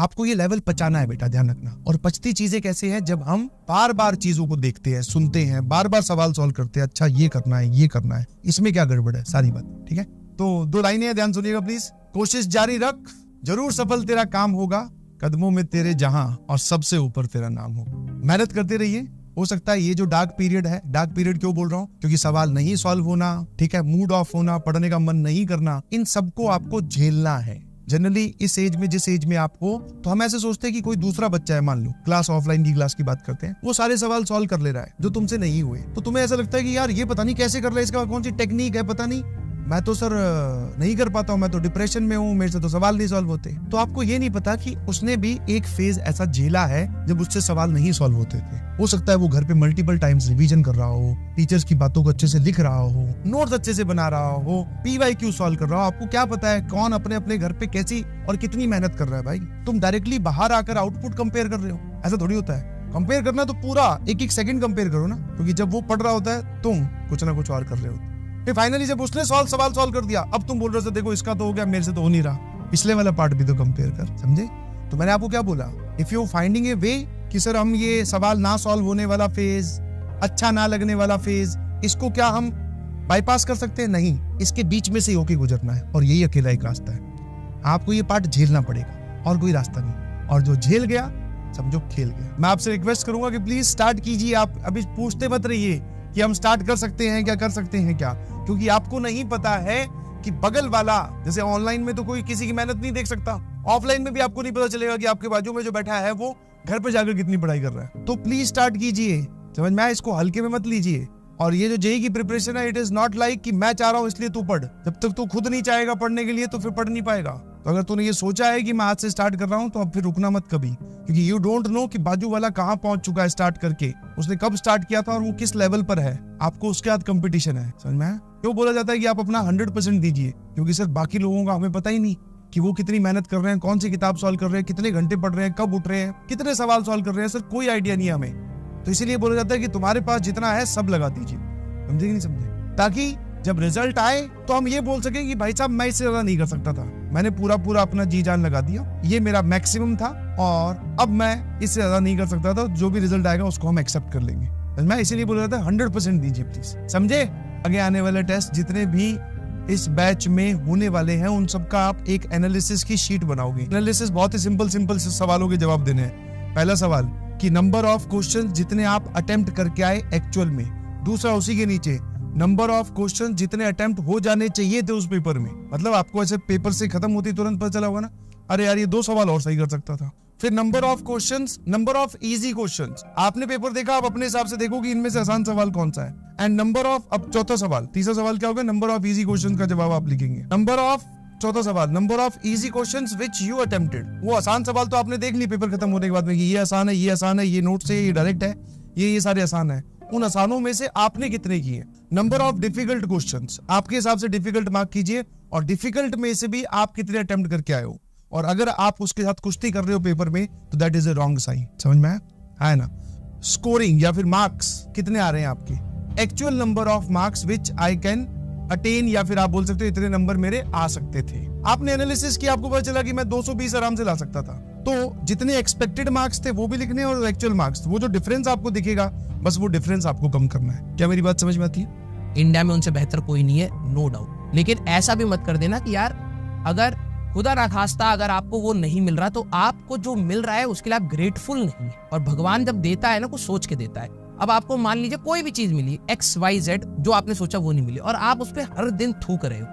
आपको ये लेवल पचाना है बेटा, ध्यान रखना। और पचती चीजें कैसे है, जब हम बार बार चीजों को देखते हैं, सुनते हैं, बार बार सवाल सॉल्व करते हैं, अच्छा ये करना है, ये करना है, इसमें क्या गड़बड़ है, सारी बात। ठीक है, तो 2 लाइनें हैं, ध्यान सुनिएगा प्लीज। कोशिश जारी रख, जरूर सफल तेरा काम होगा, कदमों में तेरे जहां और सबसे ऊपर तेरा नाम होगा। मेहनत करते रहिए। हो सकता है ये जो डार्क पीरियड है, डार्क पीरियड क्यों बोल रहा हूँ, क्योंकि सवाल नहीं सॉल्व होना, ठीक है, मूड ऑफ होना, पढ़ने का मन नहीं करना, इन सबको आपको झेलना है। जनरली इस एज में, जिस एज में आप हो, तो हम ऐसे सोचते हैं कि कोई दूसरा बच्चा है, मान लो क्लास, ऑफलाइन की क्लास की बात करते हैं, वो सारे सवाल सॉल्व कर ले रहा है जो तुमसे नहीं हुए, तो तुम्हें ऐसा लगता है कि यार ये पता नहीं कैसे कर रहा है, इसका कौन सी टेक्निक है पता नहीं, मैं तो सर नहीं कर पाता हूँ, मैं तो डिप्रेशन में हूँ, मेरे से तो सवाल नहीं सॉल्व होते। तो आपको ये नहीं पता कि उसने भी एक फेज ऐसा झेला है जब उससे सवाल नहीं सॉल्व होते थे। हो सकता है वो घर पे मल्टीपल टाइम्स रिवीजन कर रहा हो, टीचर्स की बातों को अच्छे से लिख रहा हो, नोट्स अच्छे से बना रहा हो, PYQ सॉल्व कर रहा हो। आपको क्या पता है कौन अपने अपने घर पे कैसी और कितनी मेहनत कर रहा है भाई। तुम डायरेक्टली बाहर आकर आउटपुट कंपेयर कर रहे हो, ऐसा थोड़ी होता है। कंपेयर करना तो पूरा एक एक सेकंड कंपेयर करो ना, क्योंकि जब वो पढ़ रहा होता है तुम कुछ ना कुछ और कर रहे हो। फिर फाइनली जब उसने सवाल सॉल्व कर दिया, अब तुम बोल रहे हो देखो इसका तो हो गया, मेरे से तो हो नहीं रहा, पिछले वाला पार्ट भी तो कंपेयर कर, समझे। तो मैंने आपको क्या बोला, इफ यू फाइंडिंग ए वे कि सर हम ये सवाल ना सॉल्व होने वाला फेज, अच्छा ना लगने वाला फेज, इसको क्या हम बाईपास कर सकते हैं? नहीं, इसके बीच में से होके गुजरना है, और यही अकेला एक रास्ता है। आपको ये पार्ट झेलना पड़ेगा और कोई रास्ता नहीं, और जो झेल गया समझो खेल गया। मैं आपसे रिक्वेस्ट करूंगा कि प्लीज स्टार्ट कीजिए। आप अभी पूछते मत रहिए कि हम स्टार्ट कर सकते हैं क्या, कर सकते हैं क्या, क्योंकि आपको नहीं पता है कि बगल वाला, जैसे ऑनलाइन में तो कोई किसी की मेहनत नहीं देख सकता, ऑफलाइन में भी आपको नहीं पता चलेगा कि आपके बाजू में जो बैठा है वो घर पे जाकर कितनी पढ़ाई कर रहा है। तो प्लीज स्टार्ट कीजिए, समझ में आया, इसको हल्के में मत लीजिए। और ये जो जेईई की प्रिपरेशन है, इट इज नॉट लाइक कि मैं चाह रहा हूं इसलिए तू पढ़। जब तक तू खुद नहीं चाहेगा पढ़ने के लिए तो फिर पढ़ नहीं पाएगा। तो अगर तूने ये सोचा है कि मैं आज से स्टार्ट कर रहा हूं, तो अब फिर रुकना मत कभी, क्योंकि यू डोंट नो कि बाजू वाला कहां पहुंच चुका है स्टार्ट करके, उसने कब स्टार्ट किया था और वो किस लेवल पर है। आपको उसके साथ कंपटीशन है, समझ में आया। क्यों बोला जाता है कि आप अपना 100% दीजिए, क्योंकि सर बाकी लोगों का हमें पता ही नहीं कि वो कितनी मेहनत कर रहे हैं, कौन सी किताब सॉल्व कर रहे हैं, कितने घंटे पढ़ रहे हैं, कब उठ रहे हैं, कितने सवाल सॉल्व कर रहे हैं, सर कोई आइडिया नहीं है हमें। तो इसीलिए बोला जाता है कि तुम्हारे पास जितना है सब लगा दीजिए, समझे कि नहीं समझे, ताकि जब रिजल्ट आए तो हम ये बोल सकें कि भाई साहब मैं इससे ज्यादा नहीं कर सकता था, मैंने पूरा अपना जी जान लगा दिया, ये मेरा मैक्सिमम था और अब मैं इससे ज्यादा नहीं कर सकता था, जो भी रिजल्ट आएगा उसको हम एक्सेप्ट कर लेंगे। मैं इसीलिए बोल रहा था 100% दीजिए प्लीज, समझे। आगे आने वाले टेस्ट जितने भी इस बैच में होने वाले हैं, उन सबका आप एक एनालिसिस की शीट बनाओगे। एनालिसिस बहुत ही सिंपल सवालों के जवाब देने हैं। पहला सवाल कि नंबर ऑफ क्वेश्चन जितने आप अटेम्प्ट करके आए एक्चुअल में। दूसरा उसी के नीचे नंबर ऑफ क्वेश्चन जितने अटेम्प्ट हो जाने चाहिए थे उस पेपर में। मतलब आपको ऐसे पेपर से खत्म होती तुरंत पता चला होगा ना, अरे यार ये 2 सवाल और सही कर सकता था। फिर number of questions, number of easy questions. आपने पेपर देखा, आप अपने हिसाब से देखो कि इनमें से आसान सवाल कौन सा है। एंड नंबर ऑफ, अब चौथा सवाल, तीसरा सवाल क्या होगा, नंबर ऑफ इजी क्वेश्चंस का जवाब आप लिखेंगे। नंबर ऑफ, चौथा सवाल, number of easy questions which you attempted. वो आसान सवाल तो आपने देख ली पेपर खत्म होने के बाद में, ये आसान है, ये आसान है, ये नोट से, ये डायरेक्ट है, ये सारे आसान है। उन आसानों में से आपने कितने किए। नंबर ऑफ डिफिकल्ट क्वेश्चंस, आपके हिसाब से डिफिकल्ट मार्क कीजिए, और डिफिकल्ट में से भी आप कितने अटेम्प्ट करके आए हो। और अगर आप उसके साथ कुश्ती कर रहे हो पेपर में, तो that is a wrong sign, समझ में आया ना। स्कोरिंग या फिर मार्क्स कितने आ रहे हैं आपके, actual number of marks which I can attain, या फिर आप बोल सकते हो इतने नंबर मेरे आ सकते थे। आपने एनालिसिस किया, आपको पता चला कि मैं 220 आराम से ला सकता था, तो जितने एक्सपेक्टेड मार्क्स थे वो भी लिखने, और एक्चुअल मार्क्स, वो जो डिफरेंस आपको दिखेगा, बस वो डिफरेंस आपको कम करना है। क्या मेरी बात समझ में आती है? इंडिया में उनसे बेहतर कोई नहीं है, नो डाउट, लेकिन ऐसा भी मत कर देना कि यार अगर खुदा ना खास्ता अगर आपको वो नहीं मिल रहा, तो आपको जो मिल रहा है उसके लिए आप ग्रेटफुल नहीं है। और भगवान जब देता है ना, कुछ सोच के देता है। अब आपको मान लीजिए कोई भी चीज मिली XYZ, जो आपने सोचा वो नहीं मिली, और आप उस पर हर दिन थूक रहे हो।